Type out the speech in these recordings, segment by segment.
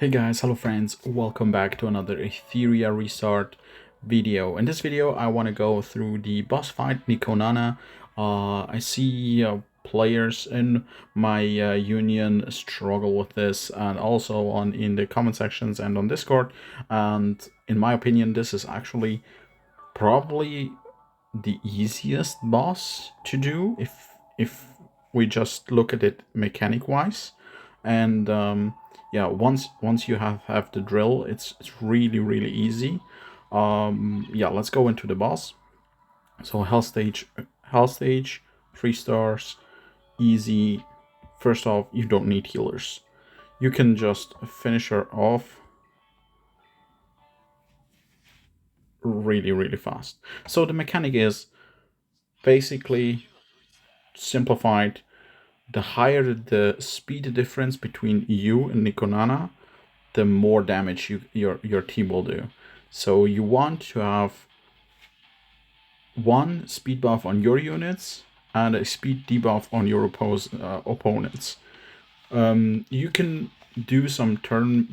Hey guys, hello friends, welcome back to another Etheria restart video. In this video, I want to go through the boss fight, NicoNana. I see players in my union struggle with this, and also in the comment sections and on Discord. And in my opinion, this is actually probably the easiest boss to do if we just look at it mechanic wise. And yeah, once you have the drill, it's really easy. Yeah, let's go into the boss. So hell stage 3 stars, easy. First off, you don't need healers, you can just finish her off really fast. So the mechanic is basically simplified. The higher the speed difference between you and NicoNana, the more damage your team will do. So you want to have one speed buff on your units and a speed debuff on your opponents. You can do some turn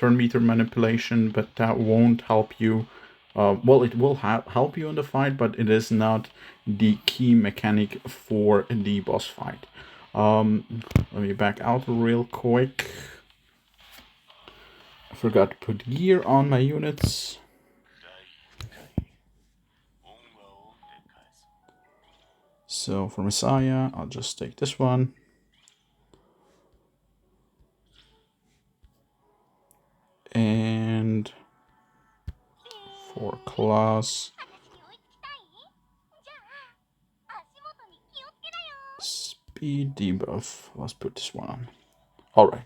meter manipulation, but that won't help you. Well, it will help you in the fight, but it is not the key mechanic for the boss fight. Let me back out real quick. I forgot to put gear on my units. So for Messiah, I'll just take this one. And for class, speed debuff, let's put this one on. Alright.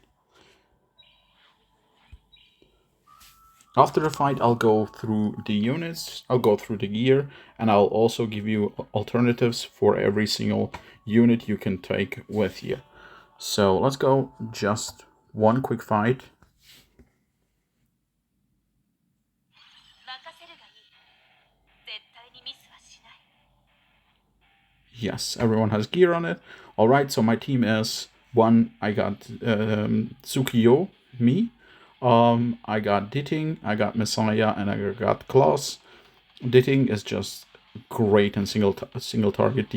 After the fight, I'll go through the units, I'll go through the gear, and I'll also give you alternatives for every single unit you can take with you. So let's go just one quick fight. Yes, everyone has gear on it. Alright, so my team is one. I got Tsukiyo, me. I got Ditting, I got Messiah, and I got Klaus. Ditting is just great and single target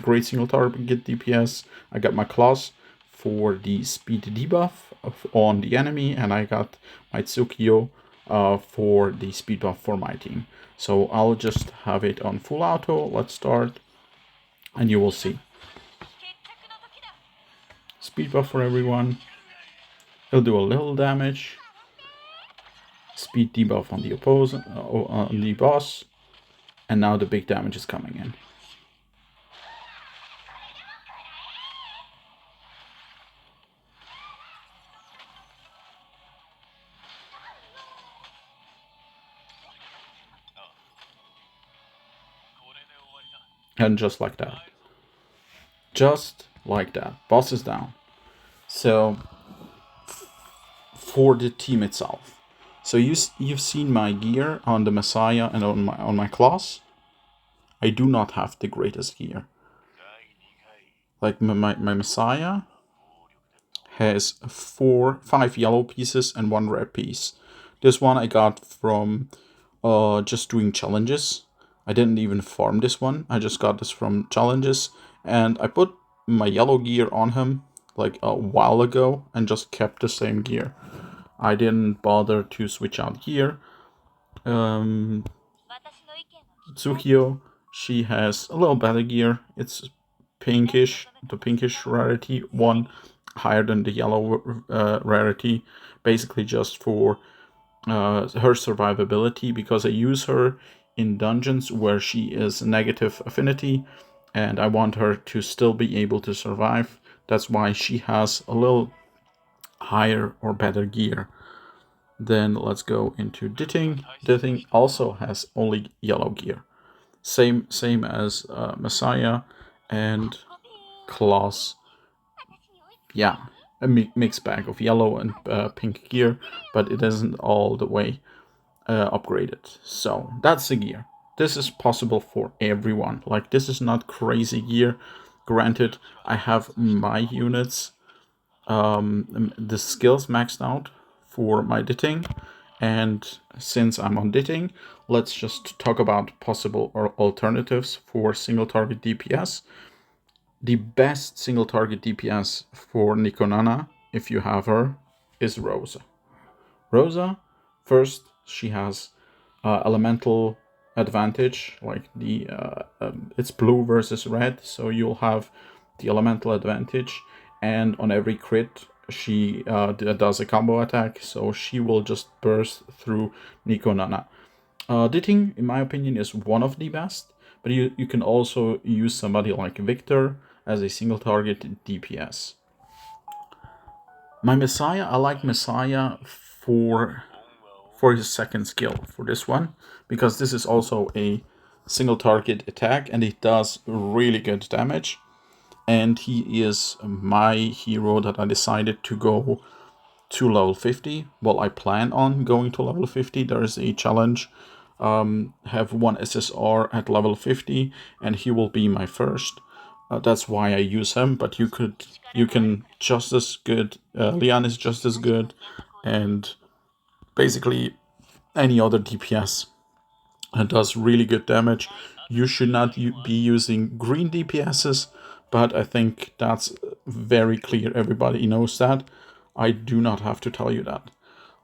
great single target DPS. I got my Klaus for the speed debuff on the enemy, and I got my Tsukiyo for the speed buff for my team. So I'll just have it on full auto. Let's start, and you will see. Speed buff for everyone. He'll do a little damage. Speed debuff on the on the boss. And now the big damage is coming in. And just like that. Just like that. Boss is down. So for the team itself. So you've seen my gear on the Messiah and on my class. I do not have the greatest gear. Like my Messiah has 5 yellow pieces and 1 red piece. This one I got from just doing challenges. I didn't even farm this one. I just got this from challenges, and I put my yellow gear on him like a while ago and just kept the same gear. I didn't bother to switch out gear. Tsukiyo, she has a little better gear. It's pinkish, the pinkish rarity, 1 higher than the yellow rarity, basically just for her survivability, because I use her in dungeons where she is negative affinity, and I want her to still be able to survive. That's why she has a little higher or better gear. Then let's go into Ditting. Ditting also has only yellow gear. Same as Messiah and Klaus. Yeah, a mixed bag of yellow and pink gear, but it isn't all the way upgraded. So that's the gear. This is possible for everyone. Like, this is not crazy gear. Granted, I have my units, the skills maxed out for my ditting. And since I'm on ditting, let's just talk about possible alternatives for single target DPS. The best single target DPS for NicoNana, if you have her, is Rosa. Rosa, first, she has elemental advantage, like it's blue versus red, so you'll have the elemental advantage, and on every crit she does a combo attack, so she will just burst through NicoNana. Ditting, in my opinion, is one of the best, but you can also use somebody like Victor as a single target DPS. My Messiah, I like Messiah for his second skill for this one, because this is also a single target attack and it does really good damage. And he is my hero that I decided to go to level 50. Well, I plan on going to level 50. There is a challenge. Have one SSR at level 50 and he will be my first. That's why I use him, but you can just as good. Lian is just as good, and basically any other DPS does really good damage. You should not be using green DPSs, but I think that's very clear. Everybody knows that. I do not have to tell you that.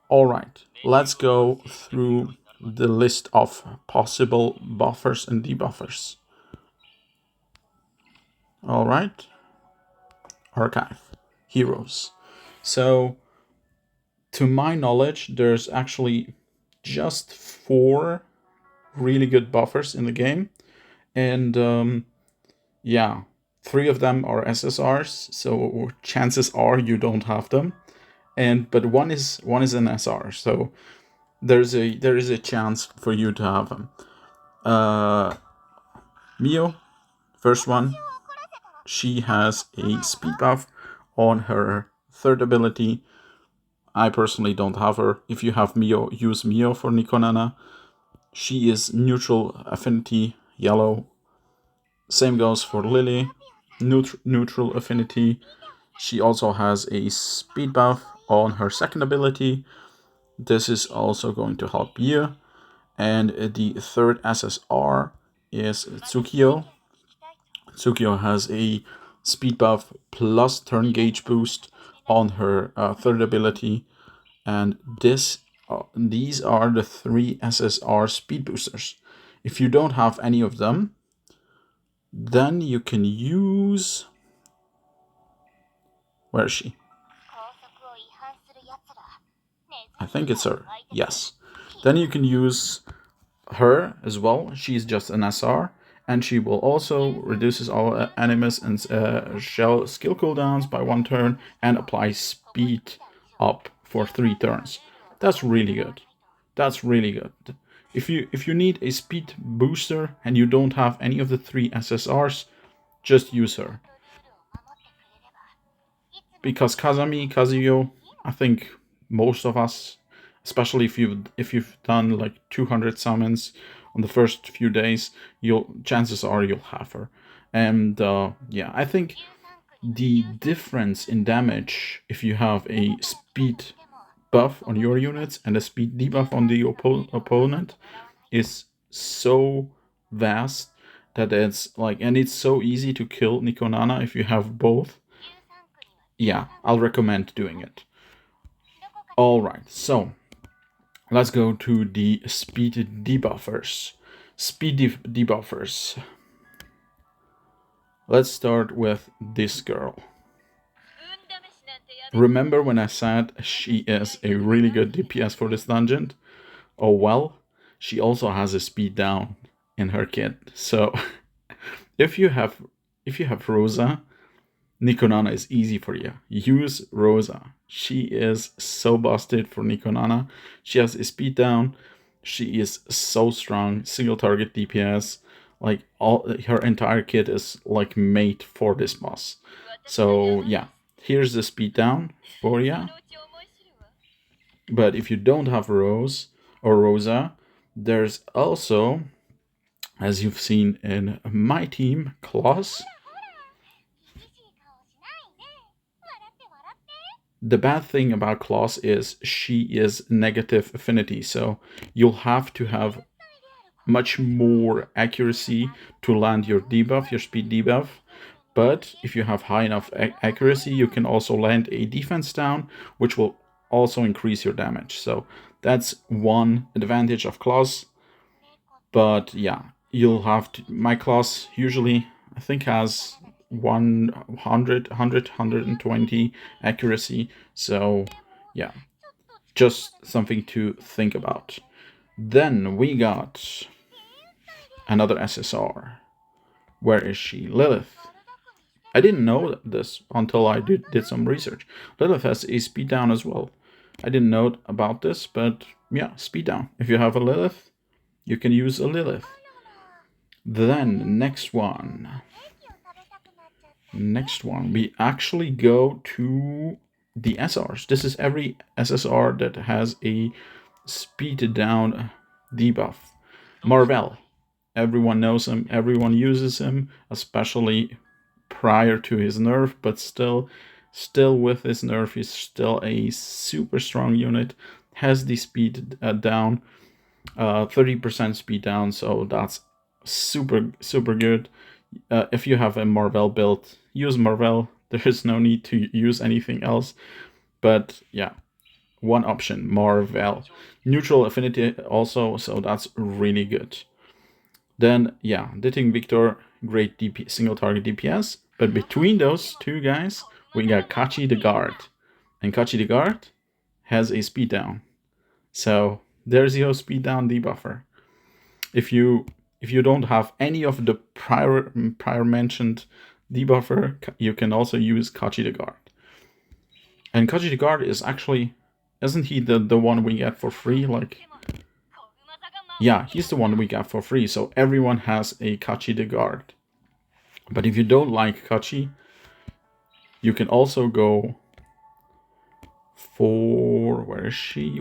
Alright, let's go through the list of possible buffers and debuffers. Alright, archive, heroes. So, to my knowledge, there's actually just 4 really good buffers in the game, and yeah, 3 of them are SSRs, so chances are you don't have them, but one is an SR, so there is a chance for you to have them. Mio, first one, she has a speed buff on her third ability. I personally don't have her. If you have Mio, use Mio for NicoNana. She is neutral affinity, yellow. Same goes for Lily, neutral affinity. She also has a speed buff on her second ability. This is also going to help you. And the third SSR is Tsukio. Tsukio has a speed buff plus turn gauge boost on her third ability. And these are the 3 SSR speed boosters. If you don't have any of them, then you can use... Where is she? I think it's her. Yes. Then you can use her as well. She's just an SR, and she will also reduces all enemies and shell skill cooldowns by 1 turn and apply speed up for 3 turns. That's really good. That's really good. If you need a speed booster and you don't have any of the 3 SSRs, just use her. Because Kazuyo, I think most of us, especially if you've done like 200 summons on the first few days, chances are you'll have her. And yeah, I think the difference in damage if you have a speed buff on your units and a speed debuff on the opponent is so vast that it's like, and it's so easy to kill NicoNana if you have both. Yeah, I'll recommend doing it. Alright, so let's go to the speed debuffers. Debuffers. Let's start with this girl. Remember when I said she is a really good DPS for this dungeon? Oh well, she also has a speed down in her kit. So if you have Rosa, NicoNana is easy for you. Use Rosa. She is so busted for NicoNana. She has a speed down. She is so strong. Single target DPS. Like her entire kit is like made for this boss. So yeah, here's the speed down for you. But if you don't have Rosa, there's also, as you've seen in my team, Klaus. The bad thing about Claws is she is negative affinity, so you'll have to have much more accuracy to land your debuff, your speed debuff. But if you have high enough accuracy, you can also land a defense down, which will also increase your damage. So that's one advantage of Claws. But yeah, you'll have to. My Claws usually, I think, has 100, 120 accuracy. So yeah, just something to think about. Then we got another SSR. Where is she? Lilith. I didn't know this until I did some research. Lilith has a speed down as well. I didn't know about this, but yeah, speed down. If you have a Lilith, you can use a Lilith. Then, next one. We actually go to the SRs. This is every SSR that has a speed down debuff. Marvel. Everyone knows him, everyone uses him, especially prior to his nerf, but still with his nerf, he's still a super strong unit. Has the speed down, 30% speed down, so that's super good. If you have a Marvel build, use Marvel. There is no need to use anything else. But yeah, one option, Marvel. Neutral affinity also, so that's really good. Then yeah, Ditting Victor, great single target DPS. But between those two guys, we got Kachi the Guard. And Kachi the Guard has a speed down. So there's your speed down debuffer. If you don't have any of the prior mentioned debuffer, you can also use Kachi the Guard. And Kachi the Guard is actually, isn't he the one we get for free? Like, yeah, he's the one we got for free. So everyone has a Kachi the Guard. But if you don't like Kachi, you can also go for, where is she?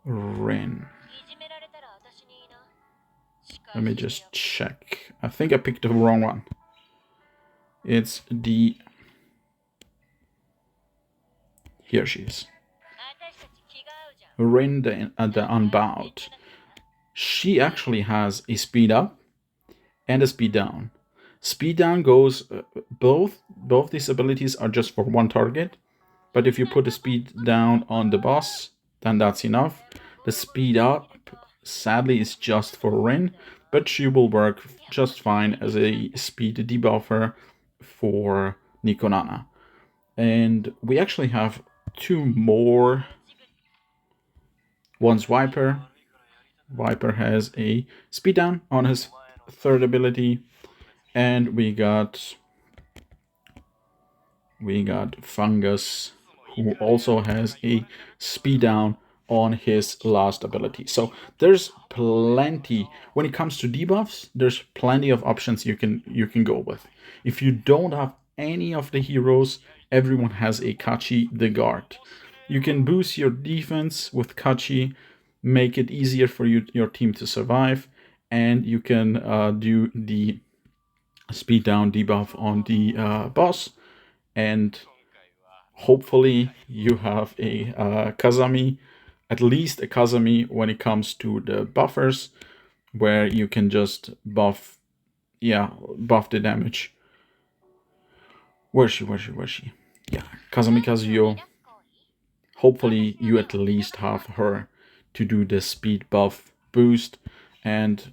Ren. Let me just check. I think I picked the wrong one. It's the... Here she is. Ren the Unbowed. She actually has a speed up and a speed down. Speed down goes... both these abilities are just for one target. But if you put the speed down on the boss, then that's enough. The speed up, sadly, is just for Rin, but she will work just fine as a speed debuffer for NicoNana. And we actually have two more. One's Viper. Viper has a speed down on his third ability. And we got Fungus, who also has a speed down on his last ability. So there's plenty, when it comes to debuffs, there's plenty of options you can go with. If you don't have any of the heroes, everyone has a Kachi the Guard. You can boost your defense with Kachi, make it easier for your team to survive, and you can do the speed down debuff on the boss, and hopefully you have a Kazami, at least a Kazami when it comes to the buffers, where you can just buff the damage. Where's she? Yeah, Kazami Kazuyo. Hopefully you at least have her to do the speed buff boost and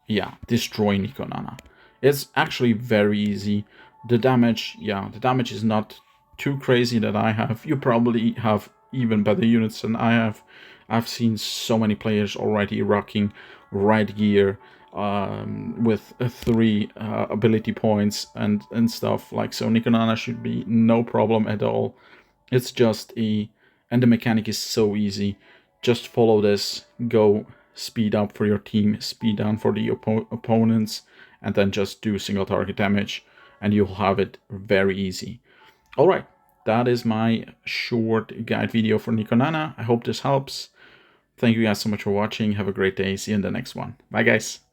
yeah, destroy NicoNana. It's actually very easy. The damage is not too crazy that I have. You probably have even better units than I have. I've seen so many players already rocking right gear with 3 ability points and stuff like so. NicoNana should be no problem at all. It's just and the mechanic is so easy. Just follow this, go speed up for your team, speed down for the opponents, and then just do single target damage, and you'll have it very easy. Alright, that is my short guide video for NicoNana. I hope this helps. Thank you guys so much for watching. Have a great day. See you in the next one. Bye guys.